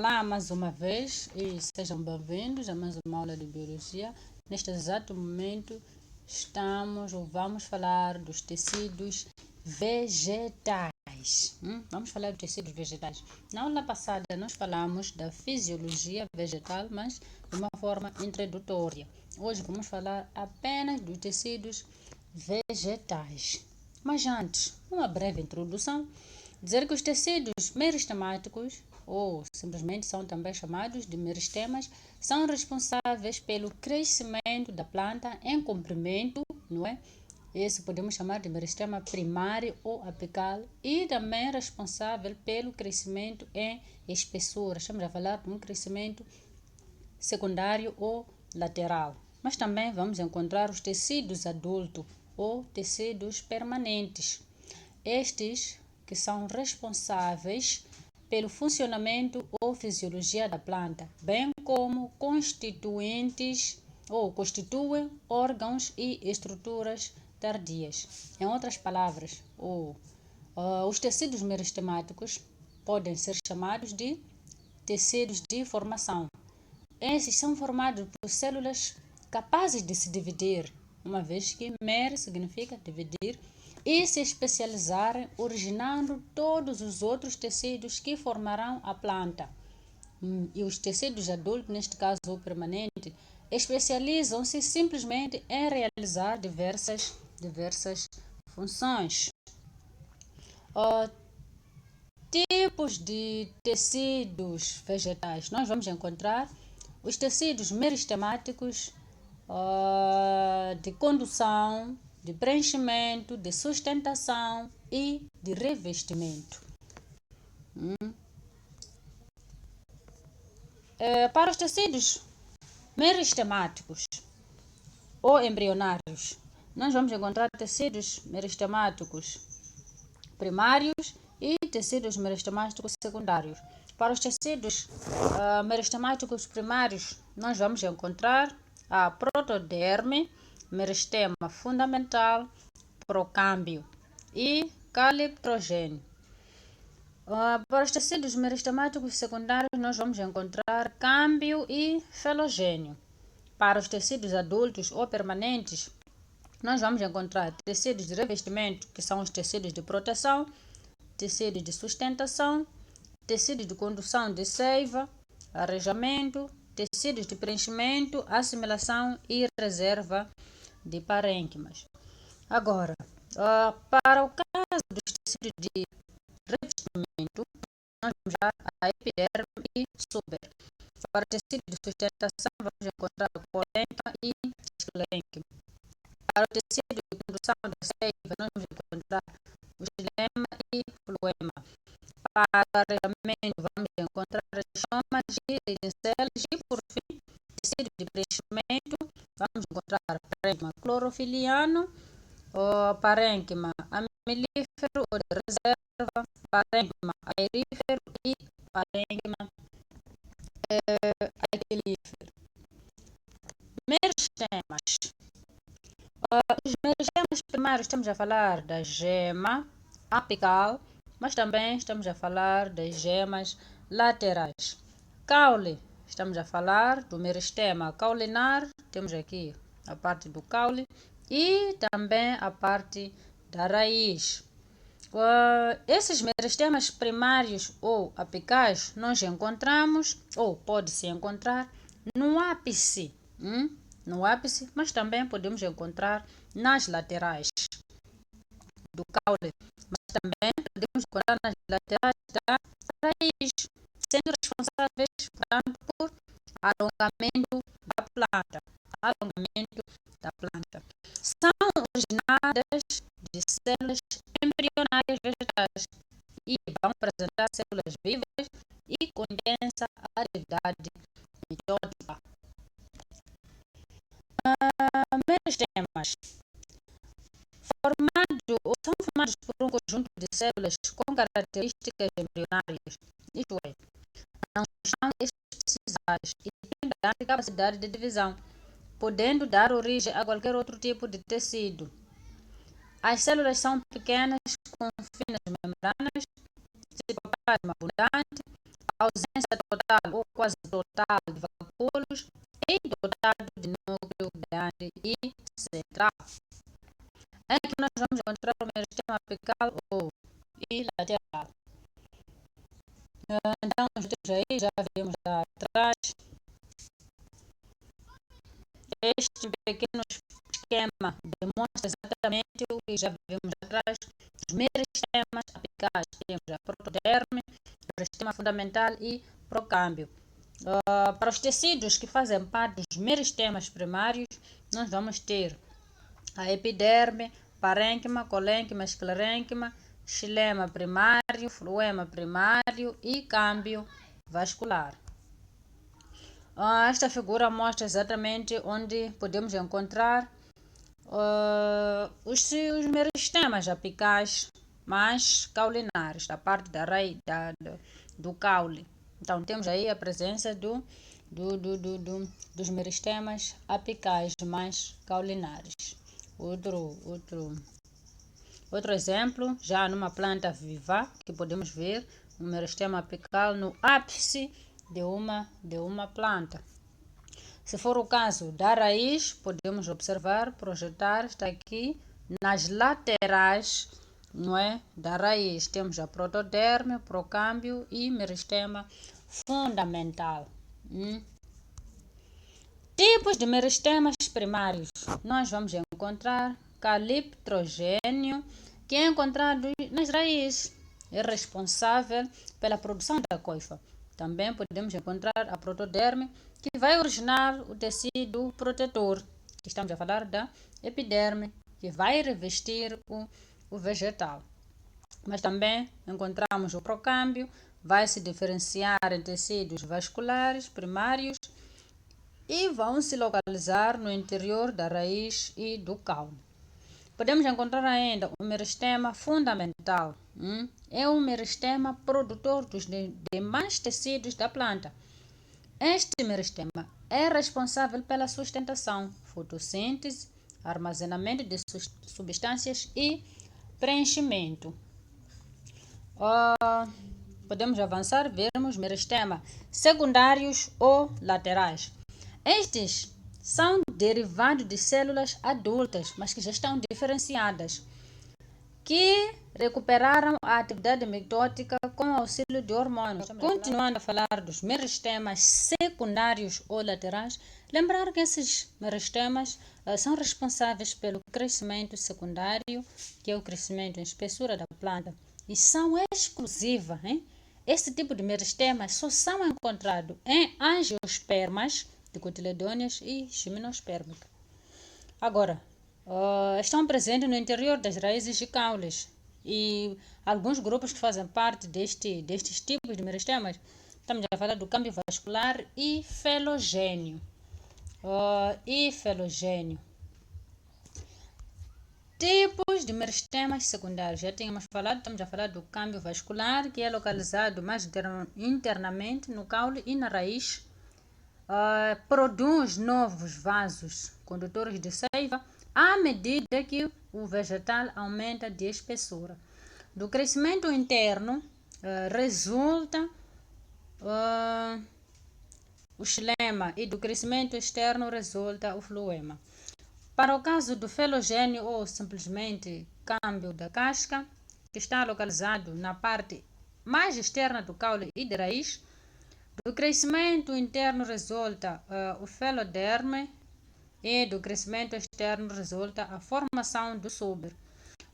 Olá mais uma vez e sejam bem-vindos a mais uma aula de Biologia. Neste exato momento estamos ou vamos falar dos tecidos vegetais. Vamos falar dos tecidos vegetais. Na aula passada nós falamos da fisiologia vegetal, mas de uma forma introdutória. Hoje vamos falar apenas dos tecidos vegetais. Mas antes, uma breve introdução. Dizer que os tecidos meristemáticos, ou simplesmente são também chamados de meristemas, são responsáveis pelo crescimento da planta em comprimento, não é? Esse podemos chamar de meristema primário ou apical, e também responsável pelo crescimento em espessura. Estamos a falar de um crescimento secundário ou lateral. Mas também vamos encontrar os tecidos adultos ou tecidos permanentes. Estes que são responsáveis pelo funcionamento ou fisiologia da planta, bem como constituintes ou constituem órgãos e estruturas tardias. Em outras palavras, os tecidos meristemáticos podem ser chamados de tecidos de formação. Esses são formados por células capazes de se dividir, uma vez que mer significa dividir, e se especializarem, originando todos os outros tecidos que formarão a planta. E os tecidos adultos, neste caso o permanente, especializam-se simplesmente em realizar diversas funções. Tipos de tecidos vegetais. Nós vamos encontrar os tecidos meristemáticos, de condução, de preenchimento, de sustentação e de revestimento. Para os tecidos meristemáticos ou embrionários, nós vamos encontrar tecidos meristemáticos primários e tecidos meristemáticos secundários. Para os tecidos meristemáticos primários, nós vamos encontrar a protoderme, meristema fundamental, procâmbio e calyptrogênio. Para os tecidos meristemáticos secundários, nós vamos encontrar câmbio e felogênio. Para os tecidos adultos ou permanentes, nós vamos encontrar tecidos de revestimento, que são os tecidos de proteção, tecidos de sustentação, tecidos de condução de seiva, arejamento, tecidos de preenchimento, assimilação e reserva de parênquimas. Agora, para o caso dos tecidos de revestimento, nós vamos já a epiderme e suber. Para o tecido de sustentação, vamos encontrar a polênquima e esclênquima. Para o tecido de condução da seiva, nós vamos encontrar o xilema e floema. Para o arejamento, vamos encontrar as chomas e lidencelas. E, por fim, tecido de preenchimento, vamos encontrar parênquima clorofiliano, parênquima amilífero ou de reserva, parênquima aerífero e parênquima aquilífero. Meristemas. Os meristemas primários, estamos a falar da gema apical, mas também estamos a falar das gemas laterais. Caule, estamos a falar do meristema caulinar, temos aqui a parte do caule e também a parte da raiz. Esses meristemas primários ou apicais nós encontramos, ou pode-se encontrar, no ápice, mas também podemos encontrar nas laterais do caule, mas também podemos encontrar nas laterais da raiz, sendo responsáveis, portanto, por alongamento da planta. São originadas de células embrionárias vegetais e vão apresentar células vivas e condensam a atividade meiótica. Meristemas são formados por um conjunto de células com características embrionárias, isto é, não são especializadas e têm grande capacidade de divisão, podendo dar origem a qualquer outro tipo de tecido. As células são pequenas, com finas membranas, citoplasma abundante, ausência total ou quase total de vapores e dotado de núcleo grande e central. Aqui nós vamos encontrar o meristema apical ou e lateral. Então, os dois aí já vimos lá atrás. Este pequeno esquema demonstra exatamente o que já vimos atrás. Os meristemas apicais temos a protoderme, o meristema fundamental e procâmbio. Para os tecidos que fazem parte dos meristemas primários, nós vamos ter a epiderme, parênquima, colênquima, esclerênquima, xilema primário, fluema primário e câmbio vascular. Esta figura mostra exatamente onde podemos encontrar os meristemas apicais mais caulinares, da parte da raiz do caule. Então, temos aí a presença dos meristemas apicais mais caulinares. Outro exemplo, já numa planta viva, que podemos ver um meristema apical no ápice de uma planta. Se for o caso da raiz, podemos observar, projetar, está aqui nas laterais, não é, da raiz. Temos a protoderme, procâmbio e meristema fundamental. Tipos de meristemas primários. Nós vamos encontrar caliptrogênio, que é encontrado nas raízes. É responsável pela produção da coifa. Também podemos encontrar a protoderme, que vai originar o tecido protetor. Estamos a falar da epiderme, que vai revestir o vegetal. Mas também encontramos o procâmbio, vai se diferenciar em tecidos vasculares primários e vão se localizar no interior da raiz e do caule. Podemos encontrar ainda o meristema fundamental. É um meristema produtor dos demais tecidos da planta. Este meristema é responsável pela sustentação, fotossíntese, armazenamento de substâncias e preenchimento. Podemos avançar, vermos meristema secundários ou laterais. Estes são derivados de células adultas, mas que já estão diferenciadas, que recuperaram a atividade mitótica com o auxílio de hormônios. Continuando a falar dos meristemas secundários ou laterais, lembrar que esses meristemas são responsáveis pelo crescimento secundário, que é o crescimento em espessura da planta, e são exclusivas. Esse tipo de meristemas só são encontrados em angiospermas, dicotiledôneas e gimnospermicas. Agora, estão presentes no interior das raízes e caules, e alguns grupos que fazem parte destes tipos de meristemas, estamos a falar do câmbio vascular e felogênio. Tipos de meristemas secundários. Já tínhamos falado, estamos a falar do câmbio vascular, que é localizado mais internamente no caule e na raiz. Produz novos vasos condutores de seiva à medida que o vegetal aumenta de espessura. Do crescimento interno resulta o xilema e do crescimento externo resulta o fluema. Para o caso do felogênio ou simplesmente câmbio da casca, que está localizado na parte mais externa do caule e da raiz, do crescimento interno resulta o feloderme e do crescimento externo resulta a formação do suber.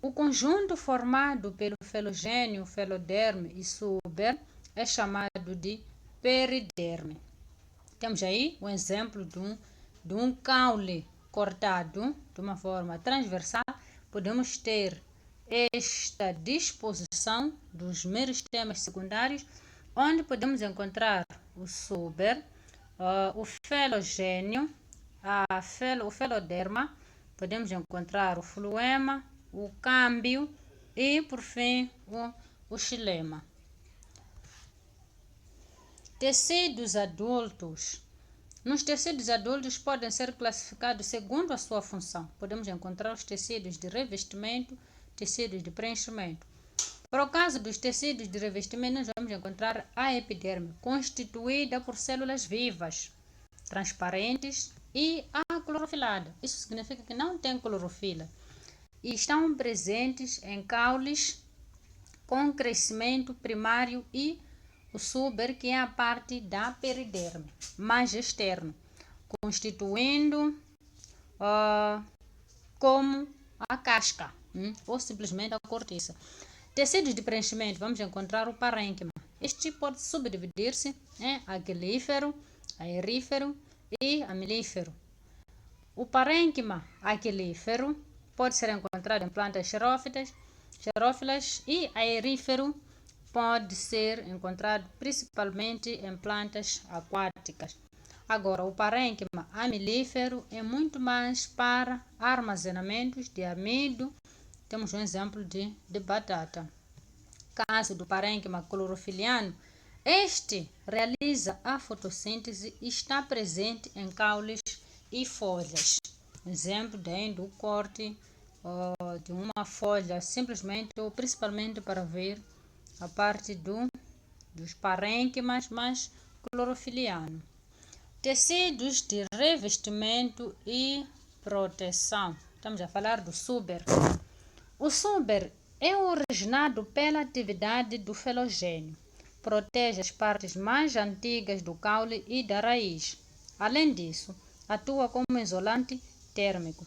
O conjunto formado pelo felogênio, feloderme e suber é chamado de periderme. Temos aí um exemplo de um caule cortado de uma forma transversal. Podemos ter esta disposição dos meristemas secundários, onde podemos encontrar o suber, o felogênio, o feloderma, podemos encontrar o fluema, o câmbio e, por fim, o xilema. Tecidos adultos. Nos tecidos adultos podem ser classificados segundo a sua função. Podemos encontrar os tecidos de revestimento, tecidos de preenchimento. Para o caso dos tecidos de revestimento, nós vamos encontrar a epiderme, constituída por células vivas, transparentes e aclorofilada. Isso significa que não tem clorofila e estão presentes em caules com crescimento primário e o suber, que é a parte da periderme, mais externo, constituindo como a casca, ou simplesmente a cortiça. Tecidos de preenchimento, vamos encontrar o parênquima. Este pode subdividir-se em aquilífero, aerífero e amilífero. O parênquima aquilífero pode ser encontrado em plantas xerófilas e aerífero pode ser encontrado principalmente em plantas aquáticas. Agora, o parênquima amilífero é muito mais para armazenamentos de amido. Temos um exemplo de batata. Caso do parênquima clorofiliano, este realiza a fotossíntese e está presente em caules e folhas. Exemplo do corte de uma folha, simplesmente ou principalmente para ver a parte dos parênquimas mais clorofiliano. Tecidos de revestimento e proteção. Estamos a falar do suber. O suber é originado pela atividade do felogênio. Protege as partes mais antigas do caule e da raiz. Além disso, atua como isolante térmico.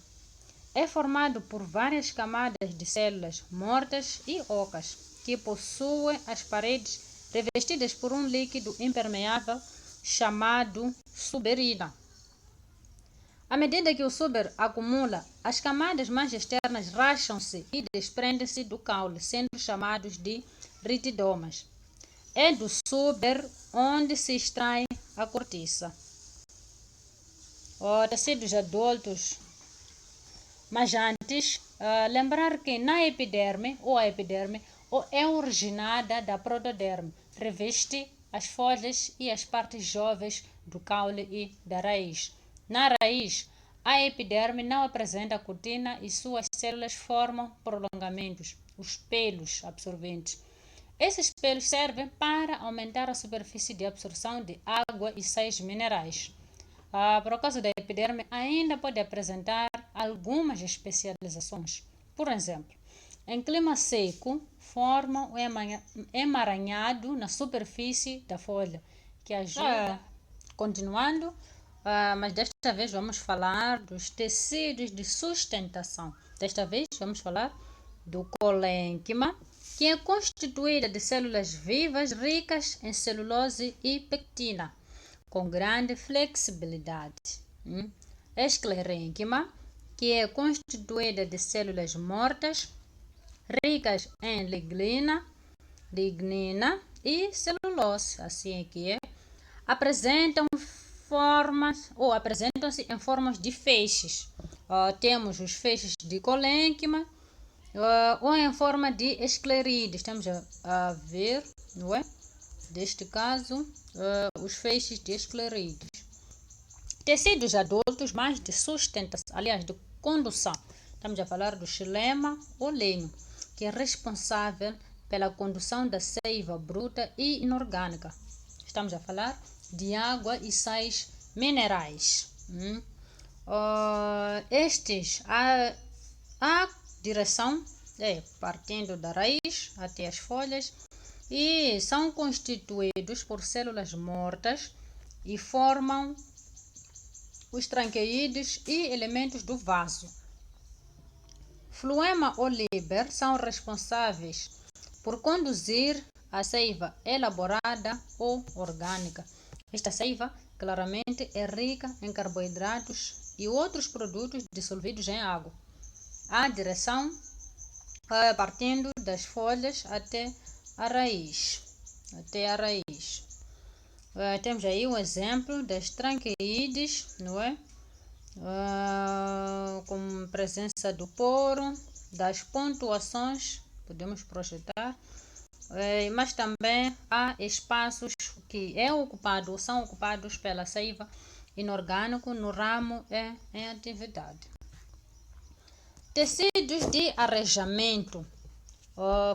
É formado por várias camadas de células mortas e ocas, que possuem as paredes revestidas por um líquido impermeável chamado suberina. À medida que o suber acumula, as camadas mais externas racham-se e desprendem-se do caule, sendo chamados de ritidomas. É do suber onde se extrai a cortiça. Tecidos adultos. Mas antes, lembrar que a epiderme é originada da protoderme, reveste as folhas e as partes jovens do caule e da raiz. Na raiz, a epiderme não apresenta cutina e suas células formam prolongamentos, os pelos absorventes. Esses pelos servem para aumentar a superfície de absorção de água e sais minerais. Por causa da epiderme, ainda pode apresentar algumas especializações. Por exemplo, em clima seco, forma um emaranhado na superfície da folha, que ajuda. Continuando, mas desta vez vamos falar dos tecidos de sustentação. Desta vez vamos falar do colênquima, que é constituída de células vivas ricas em celulose e pectina, com grande flexibilidade. Esclerênquima, que é constituída de células mortas, ricas em lignina e celulose, assim que é, apresentam-se em formas de feixes. Temos os feixes de colênquima ou em forma de esclerídeos. Estamos a ver, não é? Deste caso, os feixes de esclerídeos. Tecidos adultos mais de sustentação, aliás, de condução. Estamos a falar do xilema ou lenho, que é responsável pela condução da seiva bruta e inorgânica. Estamos a falar de água e sais minerais. A direção é partindo da raiz até as folhas e são constituídos por células mortas e formam os tranqueídeos e elementos do vaso. Floema ou líber são responsáveis por conduzir a seiva elaborada ou orgânica. Esta seiva claramente é rica em carboidratos e outros produtos dissolvidos em água. A direção partindo das folhas até a raiz. Temos aí um exemplo das tranqueídes, não é? Com presença do poro, das pontuações, podemos projetar, mas também há espaços que são ocupados pela seiva inorgânico no ramo em atividade. Tecidos de arejamento.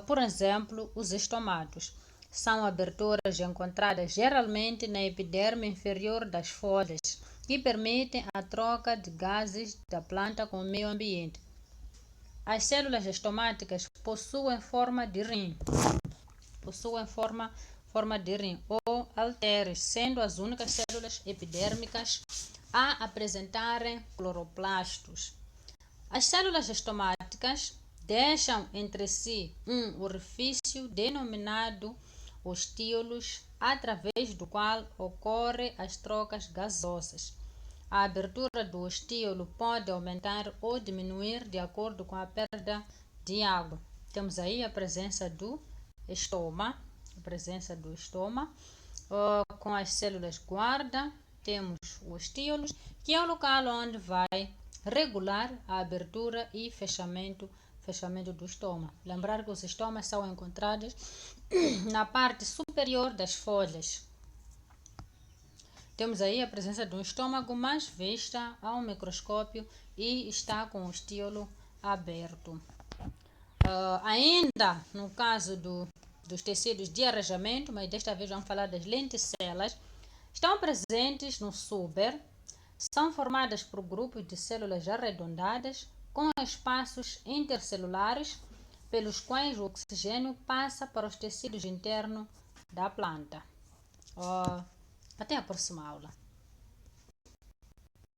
Por exemplo, os estomatos. São aberturas encontradas geralmente na epiderme inferior das folhas, que permitem a troca de gases da planta com o meio ambiente. As células estomáticas possuem forma de rim, ou halteres, sendo as únicas células epidérmicas a apresentarem cloroplastos. As células estomáticas deixam entre si um orifício denominado ostíolos, através do qual ocorrem as trocas gasosas. A abertura do ostíolo pode aumentar ou diminuir de acordo com a perda de água. Temos aí a presença do estoma, com as células guarda. Temos o ostíolos, que é o local onde vai regular a abertura e fechamento do estômago. Lembrar que os estomas são encontrados na parte superior das folhas. Temos aí a presença de um estômago, mas vista ao microscópio, e está com o estíolo aberto. Ainda no caso dos tecidos de arranjamento, mas desta vez vamos falar das lenticelas, estão presentes no suber, são formadas por grupos de células arredondadas com espaços intercelulares pelos quais o oxigênio passa para os tecidos internos da planta. Até a próxima aula.